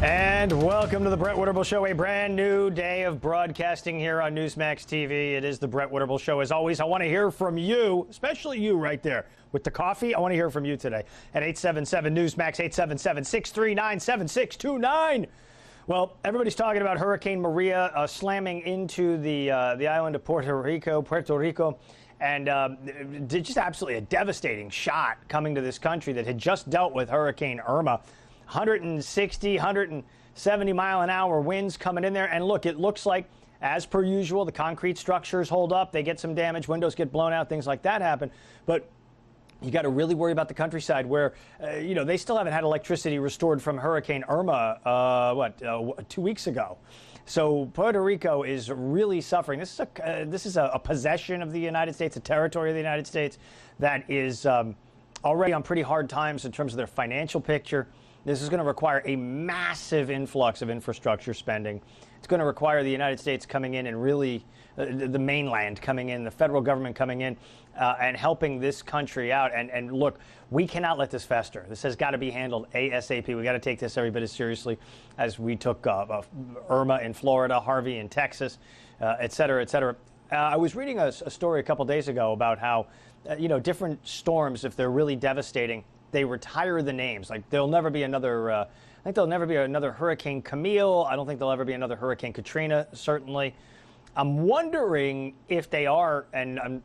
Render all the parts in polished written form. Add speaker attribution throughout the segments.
Speaker 1: And welcome to the Brett Winterble Show, a brand new day of broadcasting here on Newsmax TV. It is the Brett Winterble Show. As always, I want to hear from you, especially you right there with the coffee. I want to hear from you today at 877-NEWSMAX, 877-639-7629. Well, everybody's talking about Hurricane Maria slamming into the island of Puerto Rico, and just absolutely a devastating shot coming to this country that had just dealt with Hurricane Irma. 160, 170 mile an hour winds coming in there. And look, it looks like, as per usual, the concrete structures hold up. They get some damage. Windows get blown out. Things like that happen. But you got to really worry about the countryside where, they still haven't had electricity restored from Hurricane Irma, 2 weeks ago. So Puerto Rico is really suffering. This is a possession of the United States, a territory of the United States that is already on pretty hard times in terms of their financial picture. This is going to require a massive influx of infrastructure spending. It's going to require the United States coming in and really the mainland coming in, the federal government coming in and helping this country out. And look, we cannot let this fester. This has got to be handled ASAP. We got to take this every bit as seriously as we took Irma in Florida, Harvey in Texas, et cetera, et cetera. I was reading a story a couple days ago about how, different storms, if they're really devastating, they retire the names. Like there'll never be another, I think there'll never be another Hurricane Camille. I don't think there'll ever be another Hurricane Katrina, certainly. I'm wondering if they are, and I'm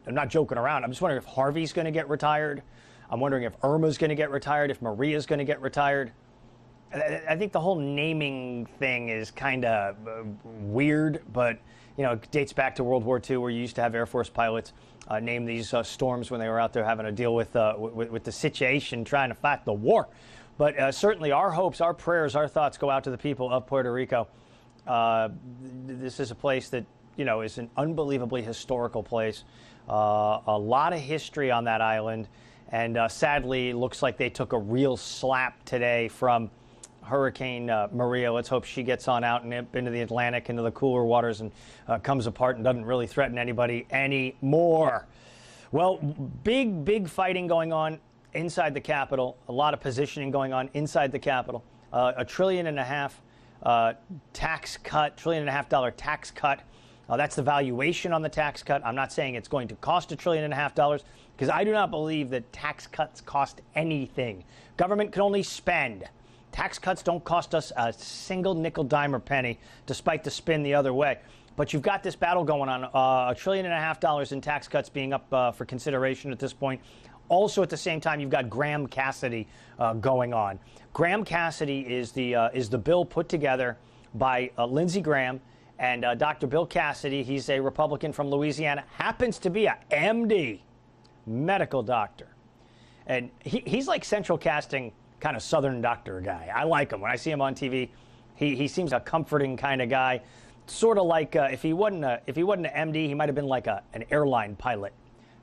Speaker 1: not joking around, I'm just wondering if Harvey's going to get retired. I'm wondering if Irma's going to get retired, if Maria's going to get retired. I think the whole naming thing is kind of weird, but, it dates back to World War II where you used to have Air Force pilots name these storms when they were out there having to deal with the situation, trying to fight the war. But certainly our hopes, our prayers, our thoughts go out to the people of Puerto Rico. This is a place that, is an unbelievably historical place. A lot of history on that island. And sadly, looks like they took a real slap today from Hurricane Maria. Let's hope she gets on out and into the Atlantic, into the cooler waters, and comes apart and doesn't really threaten anybody anymore. Well, big fighting going on inside the Capitol. A lot of positioning going on inside the Capitol. $1.5 trillion tax cut, $1.5 trillion tax cut. That's the valuation on the tax cut. I'm not saying it's going to cost $1.5 trillion because I do not believe that tax cuts cost anything. Government can only spend. Tax cuts don't cost us a single nickel, dime, or penny, despite the spin the other way. But you've got this battle going on, $1.5 trillion in tax cuts being up for consideration at this point. Also, at the same time, you've got Graham Cassidy going on. Graham Cassidy is the bill put together by Lindsey Graham and Dr. Bill Cassidy. He's a Republican from Louisiana, happens to be a MD, medical doctor. And he's like central casting kind of Southern doctor guy. I like him. When I see him on TV, he seems a comforting kind of guy. Sort of like if he wasn't an MD, he might have been like an airline pilot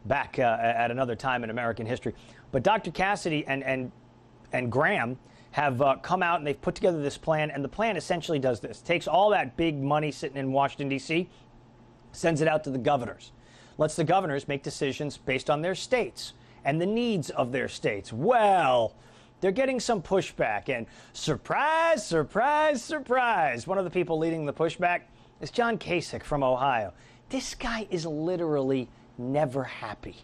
Speaker 1: back at another time in American history. But Dr. Cassidy and Graham have come out and they've put together this plan. And the plan essentially does this. Takes all that big money sitting in Washington, D.C., sends it out to the governors. Lets the governors make decisions based on their states and the needs of their states. Well, they're getting some pushback, and surprise, surprise, surprise. One of the people leading the pushback is John Kasich from Ohio. This guy is literally never happy.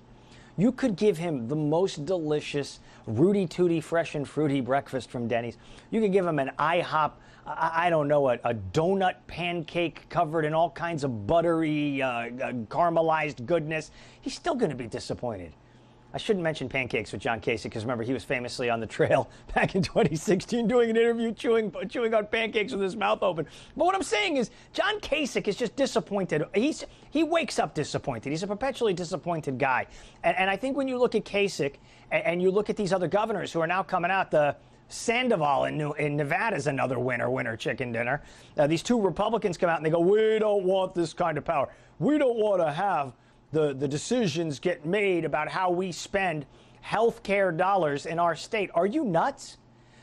Speaker 1: You could give him the most delicious, Rudy Tooty, fresh and fruity breakfast from Denny's. You could give him an IHOP, a donut pancake covered in all kinds of buttery, caramelized goodness. He's still going to be disappointed. I shouldn't mention pancakes with John Kasich because remember, he was famously on the trail back in 2016 doing an interview chewing on pancakes with his mouth open. But what I'm saying is John Kasich is just disappointed. He wakes up disappointed. He's a perpetually disappointed guy. And I think when you look at Kasich and you look at these other governors who are now coming out, the Sandoval in Nevada is another winner chicken dinner. These two Republicans come out and they go, we don't want this kind of power. We don't want to have the decisions get made about how we spend health care dollars in our state. Are you nuts?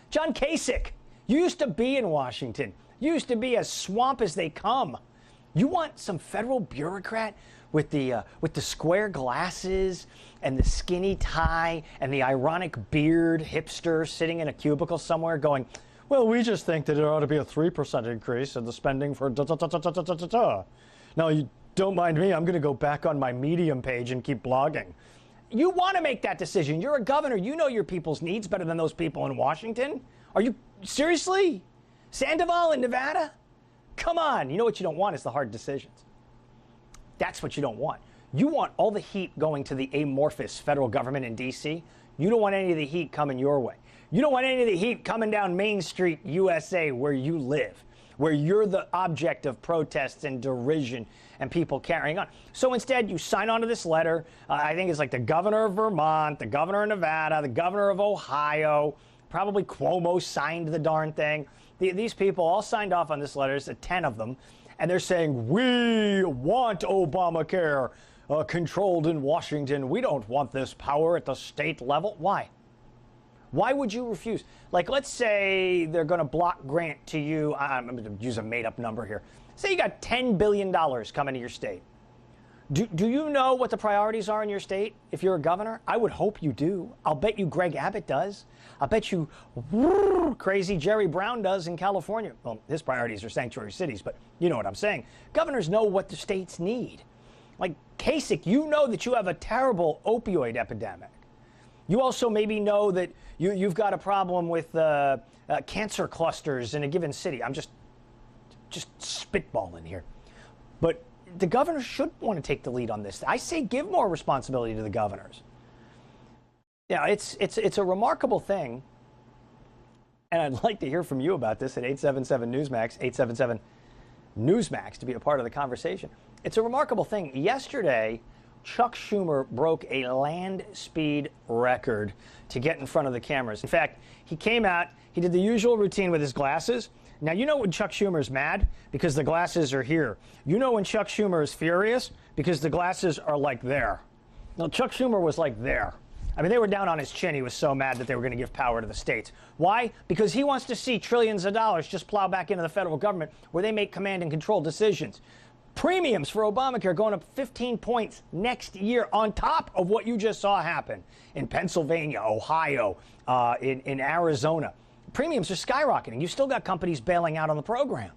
Speaker 1: John Kasich, you used to be in Washington. You used to be as swamp as they come. You want some federal bureaucrat with the square glasses and the skinny tie and the ironic beard hipster sitting in a cubicle somewhere going, Well, we just think that it ought to be a 3% increase in the spending for da-da-da-da-da-da-da. Now, you don't mind me, I'm going to go back on my Medium page and keep blogging. You want to make that decision. You're a governor. You know your people's needs better than those people in Washington. Are you seriously? Sandoval in Nevada? Come on. You know what you don't want is the hard decisions. That's what you don't want. You want all the heat going to the amorphous federal government in D.C. You don't want any of the heat coming your way. You don't want any of the heat coming down Main Street, USA, where you live, where you're the object of protests and derision and people carrying on. So instead, you sign on to this letter. I think it's like the governor of Vermont, the governor of Nevada, the governor of Ohio, probably Cuomo signed the darn thing. These people all signed off on this letter. There's 10 of them. And they're saying, we want Obamacare controlled in Washington. We don't want this power at the state level. Why? Why would you refuse? Like, let's say they're going to block grant to you. I'm going to use a made-up number here. Say you got $10 billion coming to your state. Do you know what the priorities are in your state if you're a governor? I would hope you do. I'll bet you Greg Abbott does. I'll bet you crazy Jerry Brown does in California. Well, his priorities are sanctuary cities, but you know what I'm saying. Governors know what the states need. Like Kasich, you know that you have a terrible opioid epidemic. You also maybe know that you've got a problem with cancer clusters in a given city. I'm just spitballing here. But the governor should want to take the lead on this. I say give more responsibility to the governors. Yeah, it's a remarkable thing. And I'd like to hear from you about this at 877-NEWSMAX, 877-NEWSMAX to be a part of the conversation. It's a remarkable thing. Yesterday, Chuck Schumer broke a land speed record to get in front of the cameras. In fact, he came out, he did the usual routine with his glasses. Now, you know when Chuck Schumer is mad? Because the glasses are here. You know when Chuck Schumer is furious? Because the glasses are like there. Now, Chuck Schumer was like there. I mean, they were down on his chin. He was so mad that they were going to give power to the states. Why? Because he wants to see trillions of dollars just plow back into the federal government where they make command and control decisions. Premiums for Obamacare going up 15 points next year on top of what you just saw happen in Pennsylvania, Ohio, in Arizona. Premiums are skyrocketing. You still got companies bailing out on the program.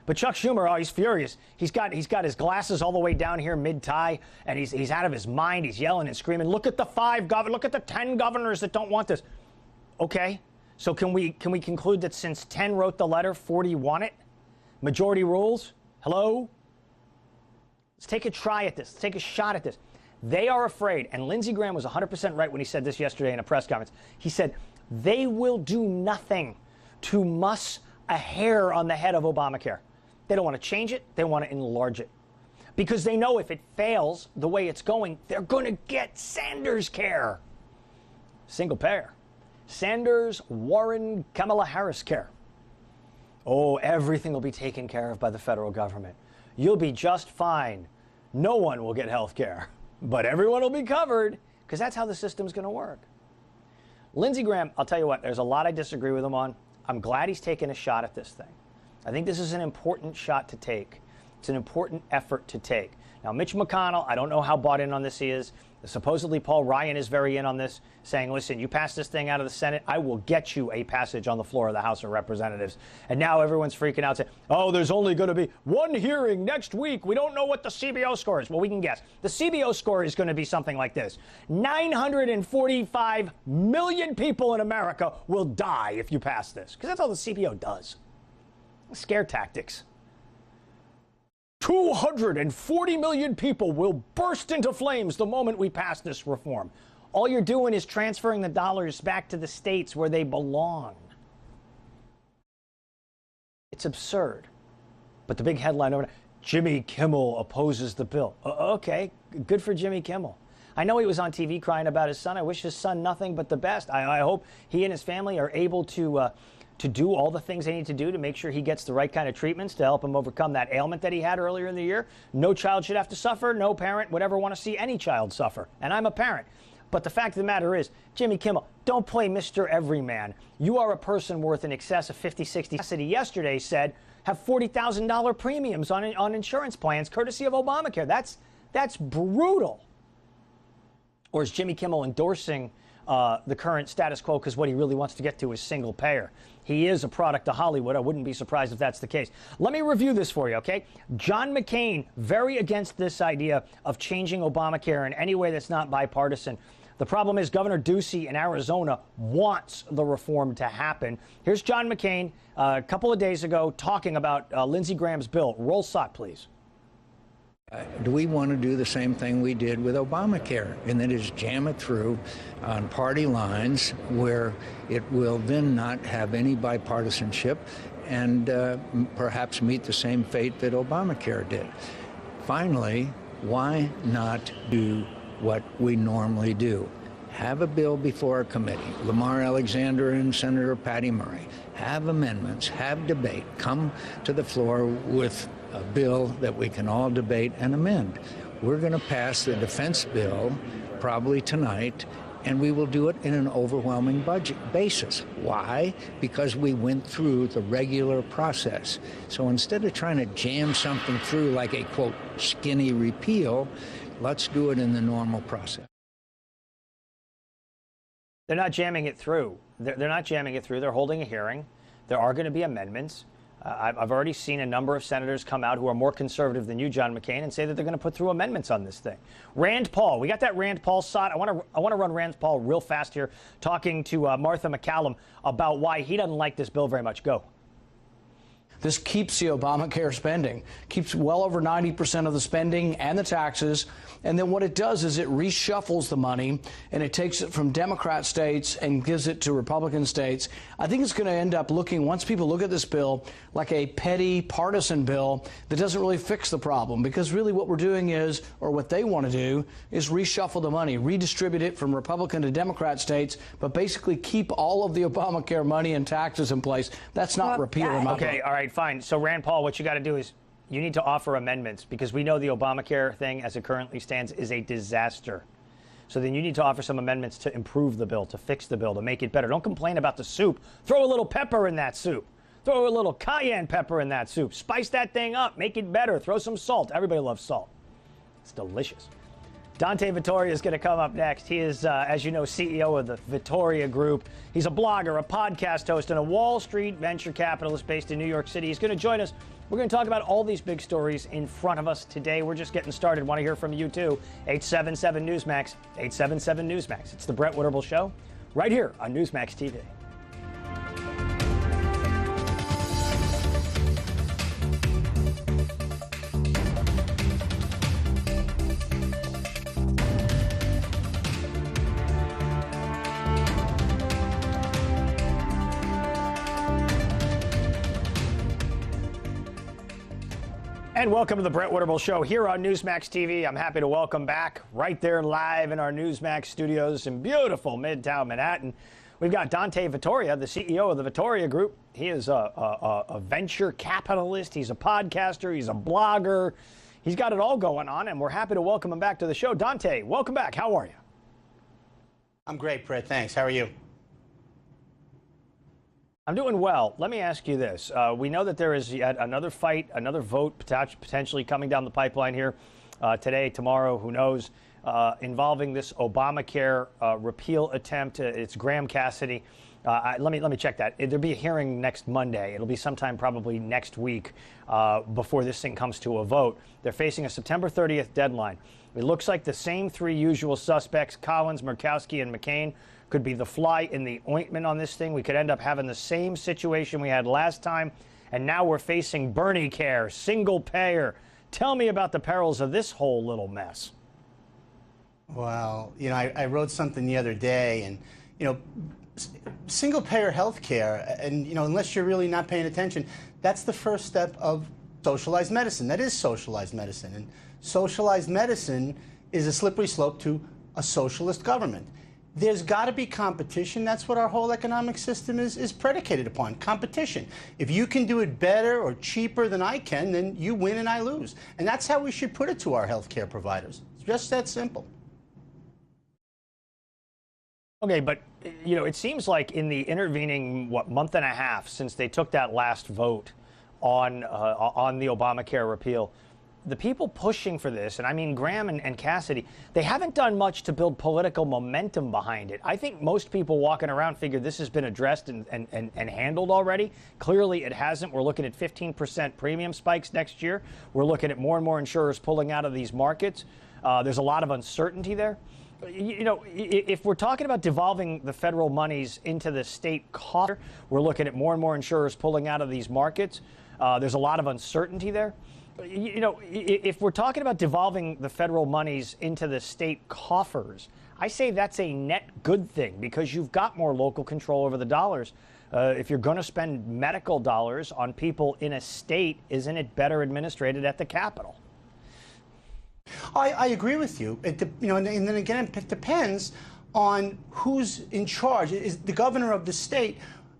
Speaker 1: But Chuck Schumer, he's furious. He's got his glasses all the way down here mid-tie, and he's out of his mind. He's yelling and screaming, look at the 5 governors, look at the 10 governors that don't want this. Okay, so can we conclude that since 10 wrote the letter, 40 want it? Majority rules? Hello? Let's take a try at this. Let's take a shot at this. They are afraid, and Lindsey Graham was 100% right when he said this yesterday in a press conference. He said, they will do nothing to muss a hair on the head of Obamacare. They don't want to change it. They want to enlarge it. Because they know if it fails the way it's going, they're going to get Sanders care. Single payer. Sanders, Warren, Kamala Harris care. Oh, everything will be taken care of by the federal government. You'll be just fine. No one will get health care, but everyone will be covered because that's how the system's going to work. Lindsey Graham, I'll tell you what, there's a lot I disagree with him on. I'm glad he's taken a shot at this thing. I think this is an important shot to take. It's an important effort to take. Now, Mitch McConnell, I don't know how bought in on this he is. Supposedly, Paul Ryan is very in on this, saying, listen, you pass this thing out of the Senate, I will get you a passage on the floor of the House of Representatives. And now everyone's freaking out, saying, oh, there's only going to be one hearing next week. We don't know what the CBO score is. Well, we can guess. The CBO score is going to be something like this. 945 million people in America will die if you pass this. Because that's all the CBO does. Scare tactics. 240 million people will burst into flames the moment we pass this reform. All you're doing is transferring the dollars back to the states where they belong. It's absurd. But the big headline over there, Jimmy Kimmel opposes the bill. Okay, good for Jimmy Kimmel. I know he was on TV crying about his son. I wish his son nothing but the best. I hope he and his family are able to do all the things they need to do to make sure he gets the right kind of treatments to help him overcome that ailment that he had earlier in the year. No child should have to suffer. No parent would ever want to see any child suffer. And I'm a parent. But the fact of the matter is, Jimmy Kimmel, don't play Mr. Everyman. You are a person worth in excess of 50, 60. City yesterday said have $40,000 premiums on insurance plans courtesy of Obamacare. That's brutal. Or is Jimmy Kimmel endorsing the current status quo, because what he really wants to get to is single payer. He is a product of Hollywood. I wouldn't be surprised if that's the case. Let me review this for you, okay? John McCain, very against this idea of changing Obamacare in any way that's not bipartisan. The problem is Governor Ducey in Arizona wants the reform to happen. Here's John McCain a couple of days ago talking about Lindsey Graham's bill. Roll sock, please.
Speaker 2: Do we want to do the same thing we did with Obamacare, and that is jam it through on party lines where it will then not have any bipartisanship and perhaps meet the same fate that Obamacare did? Finally, why not do what we normally do? Have a bill before a committee, Lamar Alexander and Senator Patty Murray. Have amendments, have debate, come to the floor with a bill that we can all debate and amend. We're going to pass the defense bill probably tonight, and we will do it in an overwhelming budget basis. Why? Because we went through the regular process. So instead of trying to jam something through like a, quote, skinny repeal, let's do it in the normal process.
Speaker 1: They're not jamming it through. They're not jamming it through. They're holding a hearing. There are going to be amendments. I've already seen a number of senators come out who are more conservative than you, John McCain, and say that they're going to put through amendments on this thing. Rand Paul, we got that Rand Paul shot. I want to run Rand Paul real fast here, talking to Martha McCallum about why he doesn't like this bill very much. Go.
Speaker 3: This keeps the Obamacare spending, keeps well over 90% of the spending and the taxes. And then what it does is it reshuffles the money and it takes it from Democrat states and gives it to Republican states. I think it's going to end up looking, once people look at this bill, like a petty partisan bill that doesn't really fix the problem, because really what we're doing is, or what they want to do, is reshuffle the money, redistribute it from Republican to Democrat states, but basically keep all of the Obamacare money and taxes in place. That's not repeal in my book.
Speaker 1: Okay, all right, fine. So Rand Paul, what you got to do is you need to offer amendments, because we know the Obamacare thing as it currently stands is a disaster. So then you need to offer some amendments to improve the bill, to fix the bill, to make it better. Don't complain about the soup. Throw a little pepper in that soup. Throw a little cayenne pepper in that soup. Spice that thing up. Make it better. Throw some salt. Everybody loves salt. It's delicious. Dante Vitoria is going to come up next. He is, as you know, CEO of the Vitoria Group. He's a blogger, a podcast host, and a Wall Street venture capitalist based in New York City. He's going to join us. We're going to talk about all these big stories in front of us today. We're just getting started. Want to hear from you, too. 877 Newsmax, 877 Newsmax. It's the Brett Winterble Show right here on Newsmax TV. And welcome to the Brett Winterble Show here on Newsmax TV. I'm happy to welcome back right there live in our Newsmax studios in beautiful Midtown Manhattan. We've got Dante Vitoria, the CEO of the Vitoria Group. He is a venture capitalist. He's a podcaster. He's a blogger. He's got it all going on, and we're happy to welcome him back to the show. Dante, welcome back. How are you?
Speaker 4: I'm great, Brett. Thanks. How are you?
Speaker 1: I'm doing well. Let me ask you this. We know that there is yet another fight, another vote potentially coming down the pipeline here today, tomorrow, who knows, involving this Obamacare repeal attempt. It's Graham Cassidy. Let me check that. There'll be a hearing next Monday. It'll be sometime probably next week before this thing comes to a vote. They're facing a September 30th deadline. It looks like the same three usual suspects, Collins, Murkowski, and McCain, could be the fly in the ointment on this thing. We could end up having the same situation we had last time, and now we're facing Bernie care, single payer. Tell me about the perils of this whole little mess.
Speaker 4: Well, I wrote something the other day, and, single payer health care, and, unless you're really not paying attention, that's the first step of socialized medicine. That is socialized medicine. And socialized medicine is a slippery slope to a socialist government. There's got to be competition. That's what our whole economic system is predicated upon, competition. If you can do it better or cheaper than I can, then you win and I lose. And that's how we should put it to our healthcare providers. It's just that simple.
Speaker 1: Okay, but, it seems like in the intervening, month and a half since they took that last vote on the Obamacare repeal, the people pushing for this, and I mean Graham and Cassidy, they haven't done much to build political momentum behind it. I think most people walking around figure this has been addressed and handled already. Clearly it hasn't. We're looking at 15% premium spikes next year. We're looking at more and more insurers pulling out of these markets. There's a lot of uncertainty there. You know, if we're talking about devolving the federal monies into the state coffer, we're looking at more and more insurers pulling out of these markets. There's a lot of uncertainty there. You know, if we're talking about devolving the federal monies into the state coffers, I say that's a net good thing because you've got more local control over the dollars. If you're going to spend medical dollars on people in a state, isn't it better administrated at the Capitol?
Speaker 4: I agree with you. And then again, it depends on who's in charge. Is the governor of the state?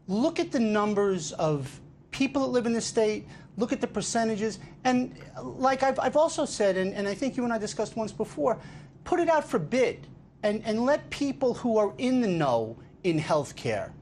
Speaker 4: Look at the numbers of people that live in the state. Look at the percentages. And like I've also said, and I think you and I discussed once before, put it out for bid and let people who are in the know in health care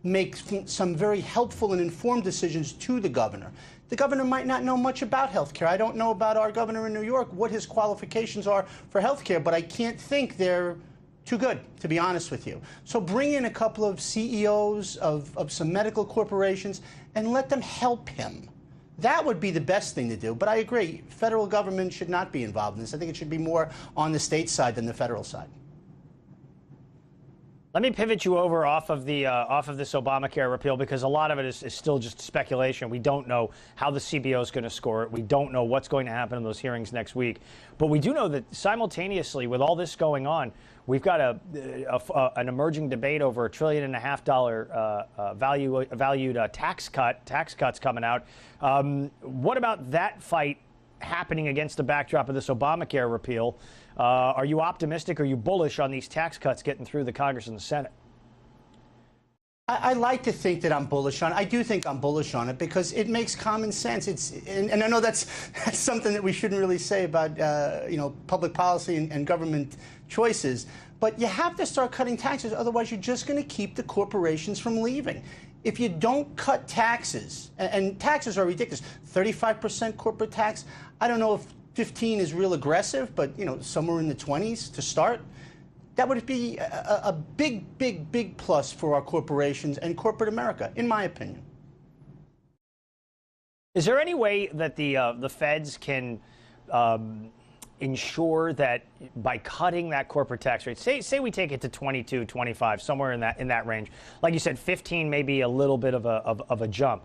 Speaker 4: make some very helpful and informed decisions to the governor. The governor might not know much about health care. I don't know about our governor in New York, what his qualifications are for health care, but I can't think they're too good, to be honest with you. So bring in a couple of CEOs of some medical corporations and let them help him. That would be the best thing to do. But I agree, federal government should not be involved in this. I think it should be more on the state side than the federal side.
Speaker 1: Let me pivot you over off of this Obamacare repeal because a lot of it is still just speculation. We don't know how the CBO is going to score it. We don't know what's going to happen in those hearings next week. But we do know that simultaneously with all this going on, we've got an emerging debate over $1.5 trillion valued tax cuts coming out. What about that fight happening against the backdrop of this Obamacare repeal? Are you optimistic? Are you bullish on these tax cuts getting through the Congress and the Senate?
Speaker 4: I like to think that I'm bullish on it. I do think I'm bullish on it because it makes common sense. And I know that's something that we shouldn't really say about public policy and government choices. But you have to start cutting taxes, otherwise you're just going to keep the corporations from leaving. If you don't cut taxes, and taxes are ridiculous, 35% corporate tax. I don't know if 15 is real aggressive, but somewhere in the 20s to start. That would be a big, big, big plus for our corporations and corporate America, in my opinion.
Speaker 1: Is there any way that the feds can ensure that by cutting that corporate tax rate, say we take it to 22, 25, somewhere in that range, like you said, 15 may be a little bit of a jump,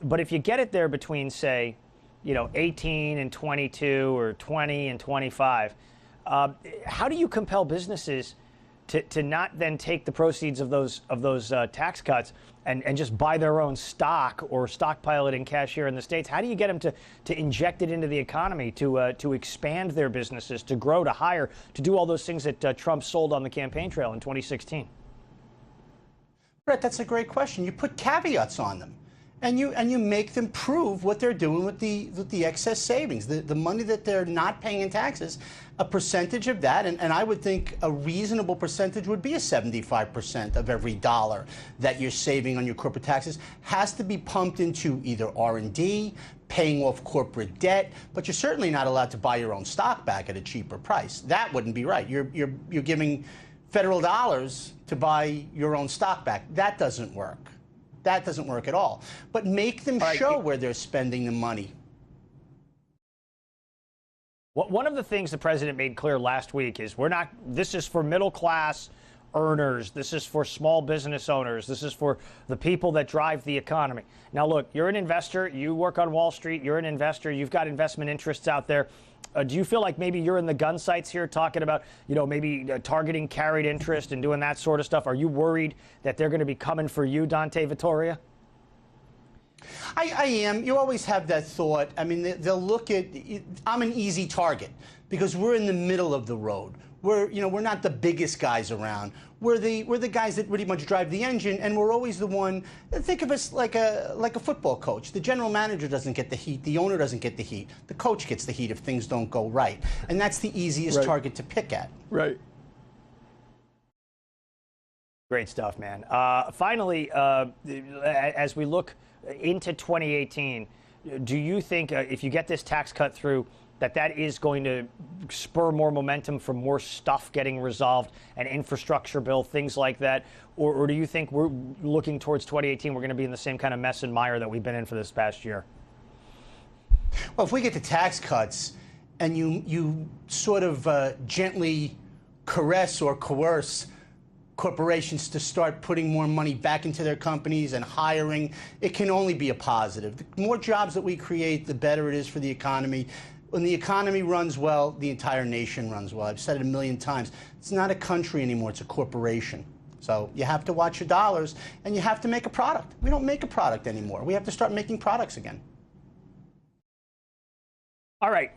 Speaker 1: but if you get it there between, say, 18 and 22 or 20 and 25, how do you compel businesses to not then take the proceeds of those tax cuts and just buy their own stock or stockpile it in cash here in the States? How do you get them to inject it into the economy, to expand their businesses, to grow, to hire, to do all those things that Trump sold on the campaign trail in 2016?
Speaker 4: Brett, that's a great question. You put caveats on them. And you make them prove what they're doing with the excess savings, the money that they're not paying in taxes, a percentage of that, and I would think a reasonable percentage would be a 75% of every dollar that you're saving on your corporate taxes has to be pumped into either R&D, paying off corporate debt, but you're certainly not allowed to buy your own stock back at a cheaper price. That wouldn't be right. You're giving federal dollars to buy your own stock back. That doesn't work. That doesn't work at all. But make them show where they're spending the money.
Speaker 1: One of the things the president made clear last week is this is for middle class earners. This is for small business owners. This is for the people that drive the economy. Now, look, you're an investor. You work on Wall Street. You're an investor. You've got investment interests out there. Do you feel like maybe you're in the gun sights here talking about, maybe targeting carried interest and doing that sort of stuff? Are you worried that they're going to be coming for you, Dante Vitoria?
Speaker 4: I am. You always have that thought. I mean, they'll look at, I'm an easy target because we're in the middle of the road. We're not the biggest guys around. We're the guys that pretty much drive the engine, and we're always the one. Think of us like a football coach. The general manager doesn't get the heat. The owner doesn't get the heat. The coach gets the heat if things don't go right, and that's the easiest target to pick at.
Speaker 1: Right. Great stuff, man. Finally, as we look into 2018, do you think if you get this tax cut through, that is going to spur more momentum for more stuff getting resolved, an infrastructure bill, things like that? Or do you think we're looking towards 2018, we're going to be in the same kind of mess and mire that we've been in for this past year?
Speaker 4: Well, if we get the tax cuts and you sort of gently caress or coerce corporations to start putting more money back into their companies and hiring, it can only be a positive. The more jobs that we create, the better it is for the economy. When the economy runs well, the entire nation runs well. I've said it a million times. It's not a country anymore, it's a corporation. So you have to watch your dollars, and you have to make a product. We don't make a product anymore. We have to start making products again.
Speaker 1: All right.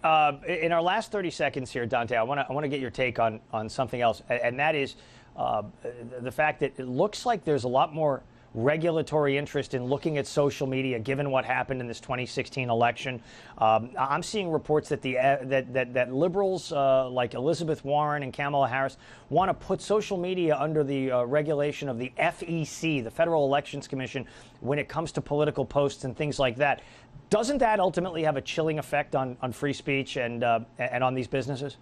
Speaker 1: In our last 30 seconds here, Dante, I want to get your take on something else, and that is the fact that it looks like there's a lot more regulatory interest in looking at social media, given what happened in this 2016 election. I'm seeing reports that that liberals like Elizabeth Warren and Kamala Harris want to put social media under the regulation of the FEC, the Federal Elections Commission, when it comes to political posts and things like that. Doesn't that ultimately have a chilling effect on free speech and on these businesses?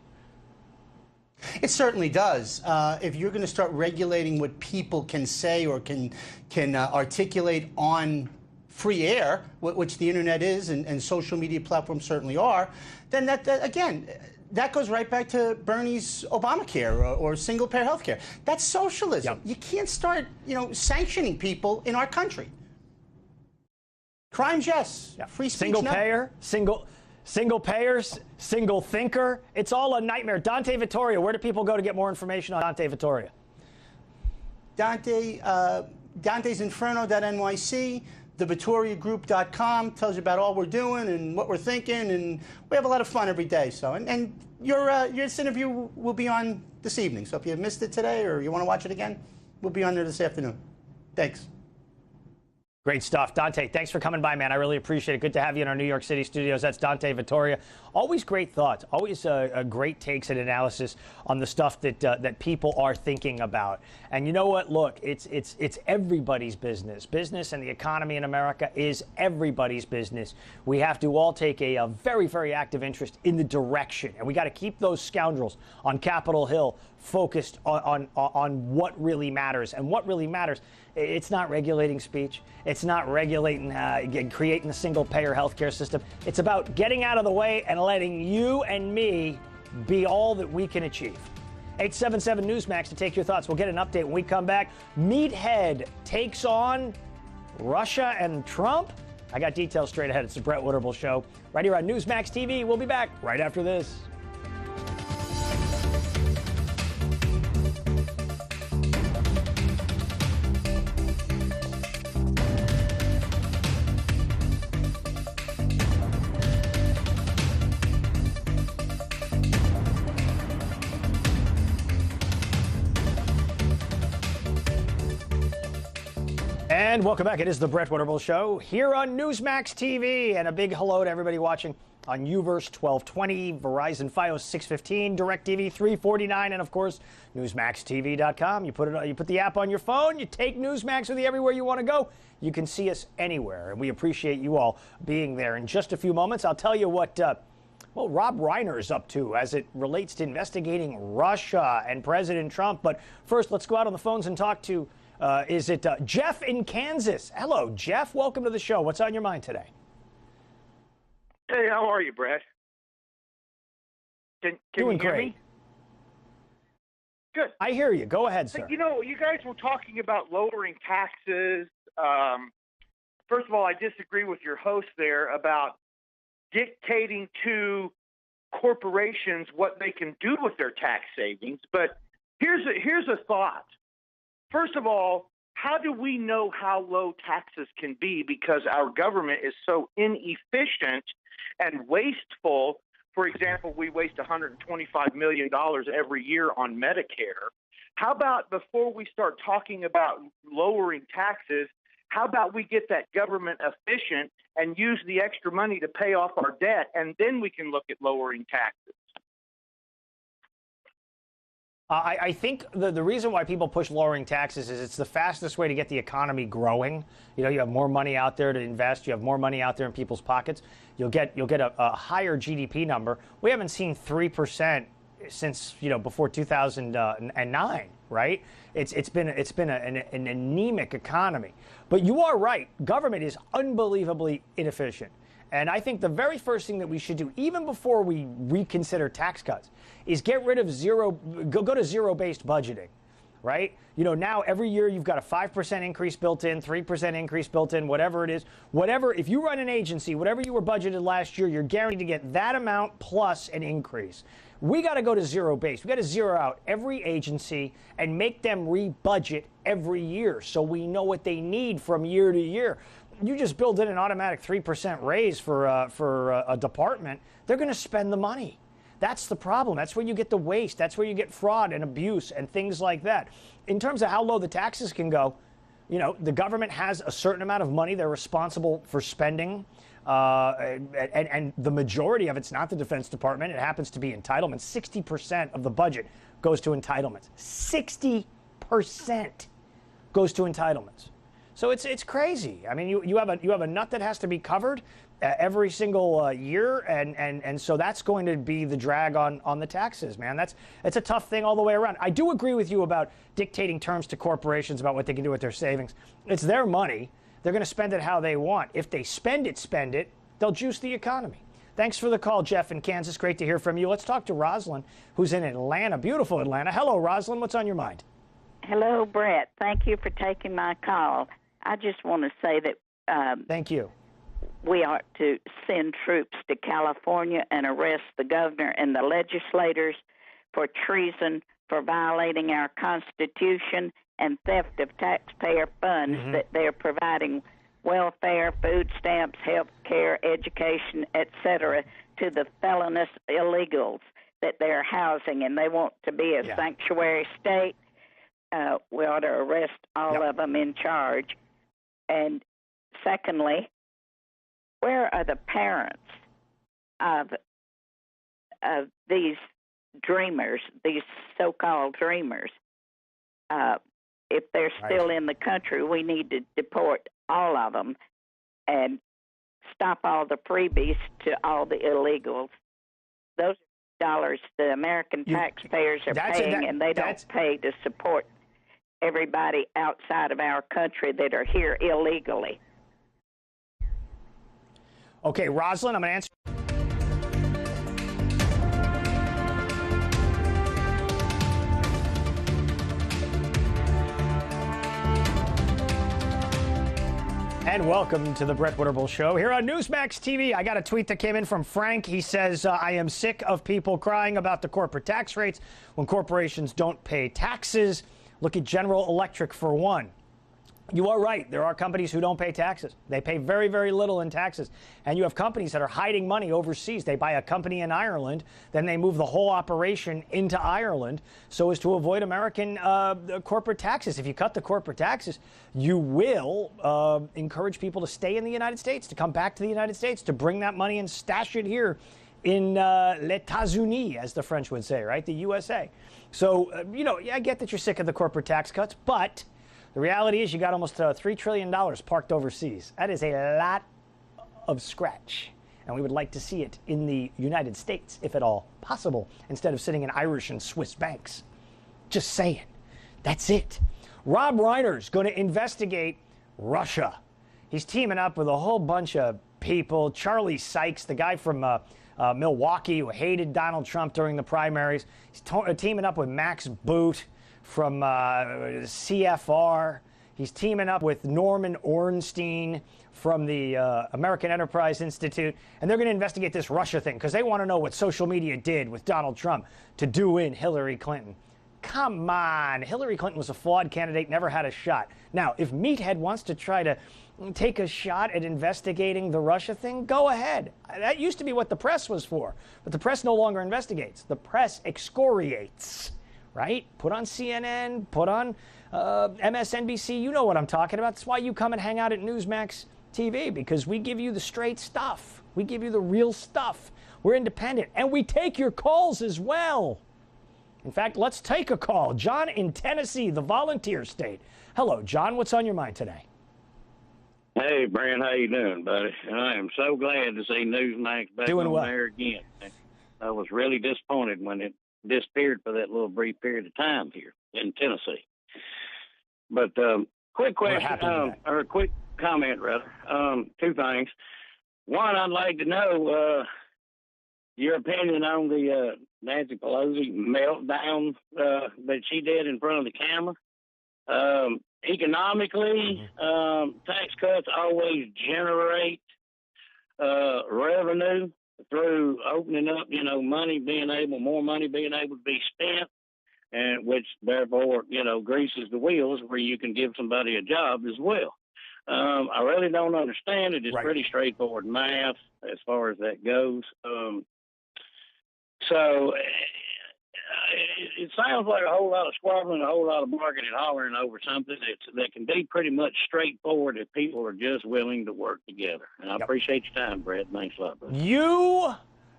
Speaker 4: It certainly does. If you're going to start regulating what people can say or can articulate on free air, which the internet is and social media platforms certainly are, then that again, that goes right back to Bernie's Obamacare or single-payer health care. That's socialism. Yep. You can't start, sanctioning people in our country. Crimes, yes. Yep. Free speech,
Speaker 1: single payer, single payers, single thinker. It's all a nightmare. Dante Vitoria, where do people go to get more information on Dante Vitoria?
Speaker 4: Dante's Inferno.nyc, thevitoriagroup.com tells you about all we're doing and what we're thinking, and we have a lot of fun every day. So, and your this interview will be on this evening. So if you missed it today or you want to watch it again, we'll be on there this afternoon. Thanks.
Speaker 1: Great stuff. Dante, thanks for coming by, man. I really appreciate it. Good to have you in our New York City studios. That's Dante Vitoria. Always great thoughts, always great takes and analysis on the stuff that people are thinking about. And you know what? Look, it's everybody's business. Business and the economy in America is everybody's business. We have to all take a very, very active interest in the direction. And we got to keep those scoundrels on Capitol Hill focused on what really matters. And what really matters, it's not regulating speech. It's not regulating, creating a single-payer healthcare system. It's about getting out of the way and letting you and me be all that we can achieve. 877 Newsmax to take your thoughts. We'll get an update when we come back. Meathead takes on Russia and Trump. I got details straight ahead. It's the Brett Winterble Show right here on Newsmax TV. We'll be back right after this. And welcome back. It is the Brett Winterble Show here on Newsmax TV. And a big hello to everybody watching on UVerse 1220, Verizon Fios 615, DirecTV 349, and of course, NewsmaxTV.com. You put the app on your phone, you take Newsmax with you everywhere you want to go. You can see us anywhere, and we appreciate you all being there. In just a few moments, I'll tell you what Rob Reiner is up to as it relates to investigating Russia and President Trump. But first, let's go out on the phones and talk to Jeff in Kansas? Hello, Jeff. Welcome to the show. What's on your mind today?
Speaker 5: Hey, how are you, Brett? Can
Speaker 1: Doing
Speaker 5: you hear
Speaker 1: great.
Speaker 5: me? Good.
Speaker 1: I hear you. Go ahead, sir.
Speaker 5: You know, you guys were talking about lowering taxes. First of all, I disagree with your host there about dictating to corporations what they can do with their tax savings. But here's a thought. First of all, how do we know how low taxes can be? Because our government is so inefficient and wasteful. For example, we waste $125 million every year on Medicare. How about before we start talking about lowering taxes, how about we get that government efficient and use the extra money to pay off our debt, and then we can look at lowering taxes?
Speaker 1: I think the reason why people push lowering taxes is it's the fastest way to get the economy growing. You know, you have more money out there to invest. You have more money out there in people's pockets. You'll get a higher GDP number. We haven't seen 3% since, you know, before 2009, right? It's been an anemic economy. But you are right. Government is unbelievably inefficient. And I think the very first thing that we should do, even before we reconsider tax cuts, is get rid of go to zero-based budgeting, right? You know, now every year you've got a 5% increase built in, 3% increase built in, whatever it is. Whatever, if you run an agency, whatever you were budgeted last year, you're guaranteed to get that amount plus an increase. We got to go to zero-based. We got to zero out every agency and make them re-budget every year so we know what they need from year to year. You just build in an automatic 3% raise for a department, they're going to spend the money. That's the problem. That's where you get the waste. That's where you get fraud and abuse and things like that. In terms of how low the taxes can go, you know, the government has a certain amount of money they're responsible for spending. And the majority of it's not the Defense Department. It happens to be entitlements. 60% of the budget goes to entitlements. 60% goes to entitlements. So it's crazy. I mean, you have a nut that has to be covered every single year, and so that's going to be the drag on the taxes, man. It's a tough thing all the way around. I do agree with you about dictating terms to corporations about what they can do with their savings. It's their money. They're going to spend it how they want. If they spend it, they'll juice the economy. Thanks for the call, Jeff in Kansas. Great to hear from you. Let's talk to Rosalind, who's in Atlanta, beautiful Atlanta. Hello, Rosalind. What's on your mind?
Speaker 6: Hello, Brett. Thank you for taking my call. I just want to say that
Speaker 1: thank you.
Speaker 6: We ought to send troops to California and arrest the governor and the legislators for treason, for violating our Constitution, and theft of taxpayer funds that they're providing welfare, food stamps, health care, education, etc., to the felonious illegals that they're housing, and they want to be a sanctuary state. We ought to arrest all of them in charge. And secondly, where are the parents of these dreamers, these so-called dreamers? If they're still in the country, we need to deport all of them and stop all the freebies to all the illegals. Those dollars the American taxpayers are paying, and they don't pay to support everybody outside of our country that are here illegally.
Speaker 1: Okay, Rosalind, I'm going to answer. And welcome to the Brett Winterble Show here on Newsmax TV. I got a tweet that came in from Frank. He says, I am sick of people crying about the corporate tax rates when corporations don't pay taxes. Look at General Electric for one. You are right. There are companies who don't pay taxes. They pay very, very little in taxes. And you have companies that are hiding money overseas. They buy a company in Ireland, then they move the whole operation into Ireland so as to avoid American corporate taxes. If you cut the corporate taxes, you will encourage people to stay in the United States, to come back to the United States, to bring that money and stash it here in les États-Unis, as the French would say, right? The USA. So, I get that you're sick of the corporate tax cuts, but the reality is you got almost $3 trillion parked overseas. That is a lot of scratch. And we would like to see it in the United States, if at all possible, instead of sitting in Irish and Swiss banks. Just saying. That's it. Rob Reiner's going to investigate Russia. He's teaming up with a whole bunch of people. Charlie Sykes, the guy from Milwaukee who hated Donald Trump during the primaries. He's teaming up with Max Boot from CFR. He's teaming up with Norman Ornstein from the American Enterprise Institute, and they're going to investigate this Russia thing because they want to know what social media did with Donald Trump to do in Hillary Clinton. Come on. Hillary Clinton was a flawed candidate, never had a shot. Now, if Meathead wants to try to take a shot at investigating the Russia thing, go ahead. That used to be what the press was for, but the press no longer investigates. The press excoriates. Right? Put on CNN, put on MSNBC. You know what I'm talking about. That's why you come and hang out at Newsmax TV, because we give you the straight stuff. We give you the real stuff. We're independent, and we take your calls as well. In fact, let's take a call. John in Tennessee, the volunteer state. Hello, John. What's on your mind today?
Speaker 7: Hey, Brent, how you doing, buddy? I am so glad to see Newsmax back
Speaker 1: Doing
Speaker 7: on
Speaker 1: well.
Speaker 7: there again. I was really disappointed when it disappeared for that little brief period of time here in Tennessee. But quick question, or a quick comment, rather. Two things. One, I'd like to know your opinion on the Nancy Pelosi meltdown that she did in front of the camera. Economically, tax cuts always generate revenue through opening up, more money being able to be spent, and which therefore, greases the wheels where you can give somebody a job as well. I really don't understand it. It's pretty straightforward math as far as that goes. So it sounds like a whole lot of squabbling, a whole lot of barking and hollering over something that can be pretty much straightforward if people are just willing to work together. And I appreciate your time, Brett. Thanks a lot, brother.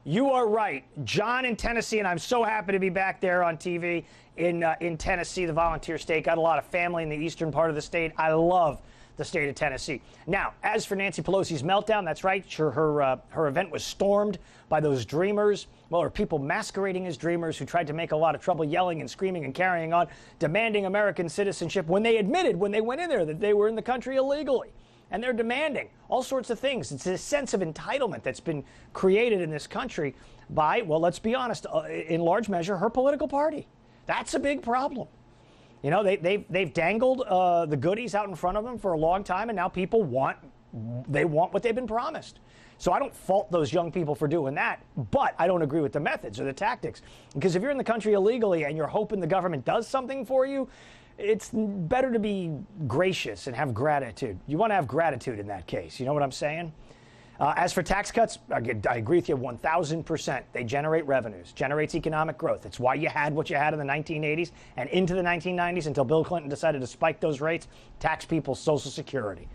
Speaker 1: You are right. John in Tennessee, and I'm so happy to be back there on TV in Tennessee, the volunteer state. Got a lot of family in the eastern part of the state. I love the state of Tennessee. Now, as for Nancy Pelosi's meltdown, that's right. Sure, her event was stormed by those dreamers, or people masquerading as dreamers who tried to make a lot of trouble, yelling and screaming and carrying on, demanding American citizenship when they admitted, when they went in there, that they were in the country illegally. And they're demanding all sorts of things. It's a sense of entitlement that's been created in this country by, well, let's be honest, in large measure, her political party. That's a big problem. They've dangled the goodies out in front of them for a long time, and now people want what they've been promised. So I don't fault those young people for doing that, but I don't agree with the methods or the tactics. Because if you're in the country illegally and you're hoping the government does something for you, it's better to be gracious and have gratitude. You want to have gratitude in that case. You know what I'm saying? As for tax cuts, I agree with you 1,000%. They generate revenues, generates economic growth. It's why you had what you had in the 1980s and into the 1990s until Bill Clinton decided to spike those rates, tax people's Social Security.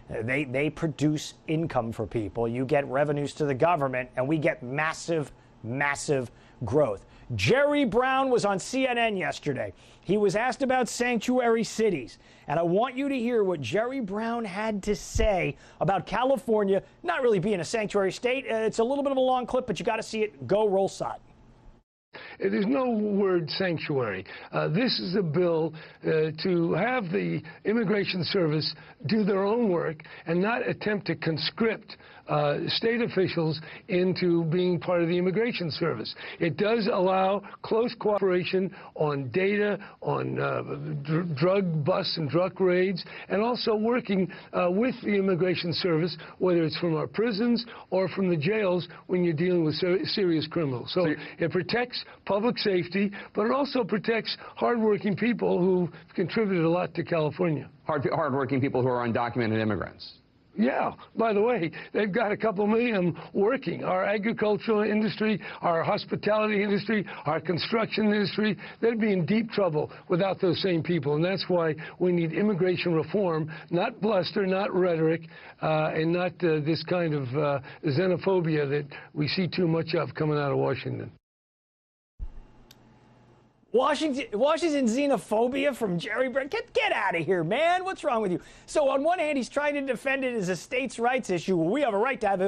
Speaker 1: They produce income for people. You get revenues to the government, and we get massive, massive growth. Jerry Brown was on CNN yesterday. He was asked about sanctuary cities, and I want you to hear what Jerry Brown had to say about California not really being a sanctuary state. It's a little bit of a long clip, but you got to see it. Go, roll side.
Speaker 8: There's no word sanctuary. This is a bill to have the Immigration Service do their own work and not attempt to conscript state officials into being part of the Immigration Service. It does allow close cooperation on data, on drug busts and drug raids, and also working with the Immigration Service, whether it's from our prisons or from the jails when you're dealing with serious criminals. So it protects public safety, but it also protects hardworking people who've contributed a lot to California.
Speaker 9: Hardworking people who are undocumented immigrants.
Speaker 8: Yeah. By the way, they've got a couple million working. Our agricultural industry, our hospitality industry, our construction industry, they'd be in deep trouble without those same people. And that's why we need immigration reform, not bluster, not rhetoric, and not this kind of xenophobia that we see too much of coming out of Washington.
Speaker 1: Washington xenophobia from Jerry Brown. Get out of here, man. What's wrong with you? So on one hand, he's trying to defend it as a states' rights issue. Well, we have a right to have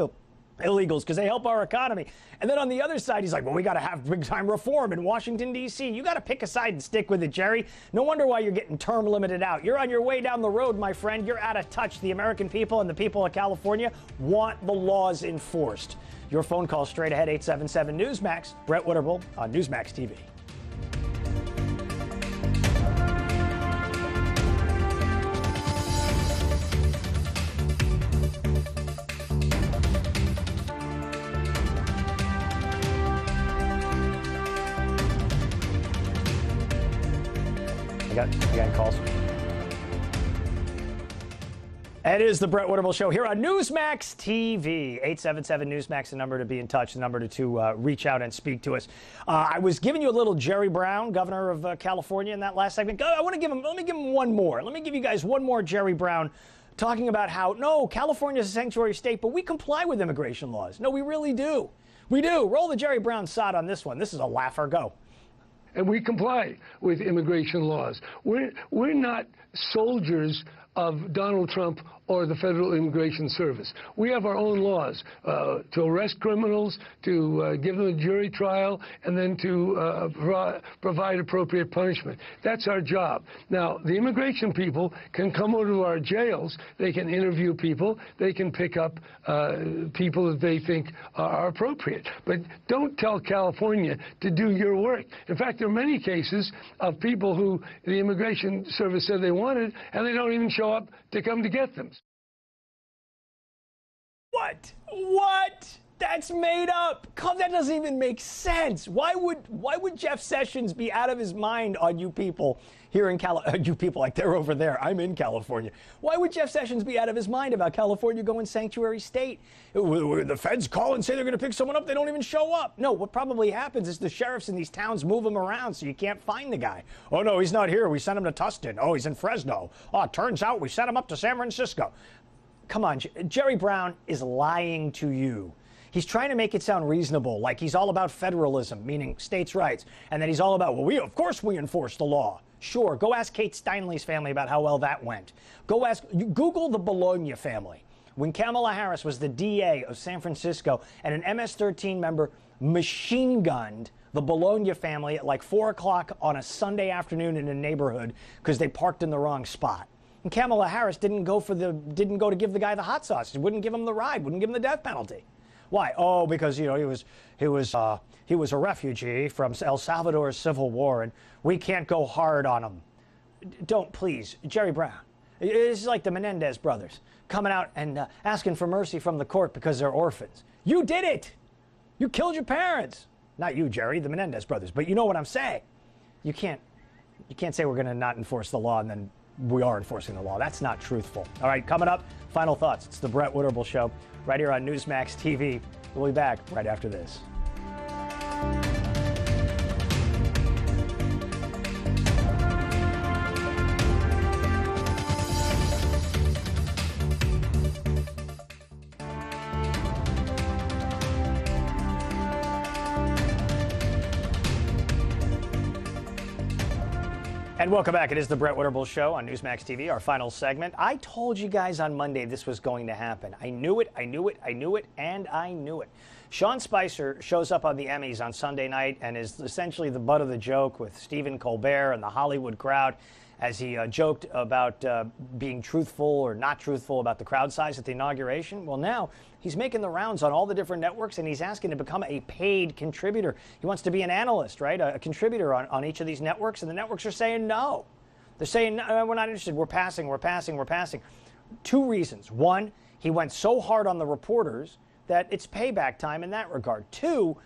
Speaker 1: illegals because they help our economy. And then on the other side, he's like, well, we got to have big-time reform in Washington, D.C. You got to pick a side and stick with it, Jerry. No wonder why you're getting term limited out. You're on your way down the road, my friend. You're out of touch. The American people and the people of California want the laws enforced. Your phone call straight ahead, 877 Newsmax. Brett Winterble on Newsmax TV. You got any calls? It is the Brett Winterble Show here on Newsmax TV. 877 Newsmax, the number to be in touch, the number to reach out and speak to us. I was giving you a little Jerry Brown, governor of California, in that last segment. Let me give him one more. Let me give you guys one more Jerry Brown talking about how, no, California is a sanctuary state, but we comply with immigration laws. No, we really do. We do. Roll the Jerry Brown sod on this one. This is a laugher. Go.
Speaker 8: and we comply with immigration laws. We're not soldiers of Donald Trump or the Federal Immigration Service. We have our own laws to arrest criminals, to give them a jury trial, and then to provide appropriate punishment. That's our job. Now, the immigration people can come over to our jails. They can interview people. They can pick up people that they think are appropriate. But don't tell California to do your work. In fact, there are many cases of people who the Immigration Service said they wanted, and they don't even show up to come to get them.
Speaker 1: What? That's made up. That doesn't even make sense. Why would Jeff Sessions be out of his mind on you people here in you people like they're over there? I'm in California. Why would Jeff Sessions be out of his mind about California going sanctuary state? The feds call and say they're going to pick someone up. They don't even show up. No, what probably happens is the sheriffs in these towns move him around so you can't find the guy. Oh, no, he's not here. We sent him to Tustin. Oh, he's in Fresno. Oh, it turns out we sent him up to San Francisco. Come on, Jerry Brown is lying to you. He's trying to make it sound reasonable, like he's all about federalism, meaning states' rights, and then he's all about, well, of course we enforce the law. Sure, go ask Kate Steinle's family about how well that went. Google the Bologna family. When Kamala Harris was the DA of San Francisco and an MS-13 member machine-gunned the Bologna family at like 4 o'clock on a Sunday afternoon in a neighborhood because they parked in the wrong spot. And Kamala Harris didn't go to give the guy the hot sauce. She wouldn't give him the ride, wouldn't give him the death penalty. Why? Oh, because, you know, he was a refugee from El Salvador's civil war, and we can't go hard on him. Don't, please, Jerry Brown. This is like the Menendez brothers coming out and asking for mercy from the court because they're orphans. You did it. You killed your parents. Not you, Jerry, the Menendez brothers. But you know what I'm saying. You can't say we're going to not enforce the law and then we are enforcing the law. That's not truthful. All right, coming up, final thoughts. It's the Brett Winterble Show right here on Newsmax TV. We'll be back right after this. And welcome back. It is the Brett Winterble Show on Newsmax TV, our final segment. I told you guys on Monday this was going to happen. I knew it, and I knew it. Sean Spicer shows up on the Emmys on Sunday night and is essentially the butt of the joke with Stephen Colbert and the Hollywood crowd as he joked about being truthful or not truthful about the crowd size at the inauguration. Well, now he's making the rounds on all the different networks, and he's asking to become a paid contributor. He wants to be an analyst, right? A contributor on each of these networks, and the networks are saying no. They're saying, no, we're not interested. We're passing. 2 reasons. 1, he went so hard on the reporters that it's payback time in that regard. 2,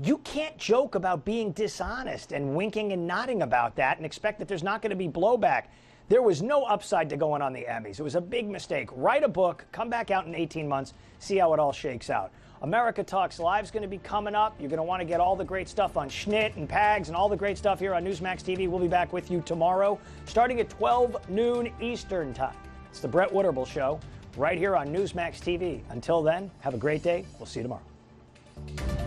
Speaker 1: you can't joke about being dishonest and winking and nodding about that and expect that there's not going to be blowback. There was no upside to going on the Emmys. It was a big mistake. Write a book, come back out in 18 months, see how it all shakes out. America Talks Live is going to be coming up. You're going to want to get all the great stuff on Schnitt and Pags and all the great stuff here on Newsmax TV. We'll be back with you tomorrow, starting at 12 noon Eastern Time. It's the Brett Winterble Show right here on Newsmax TV. Until then, have a great day. We'll see you tomorrow.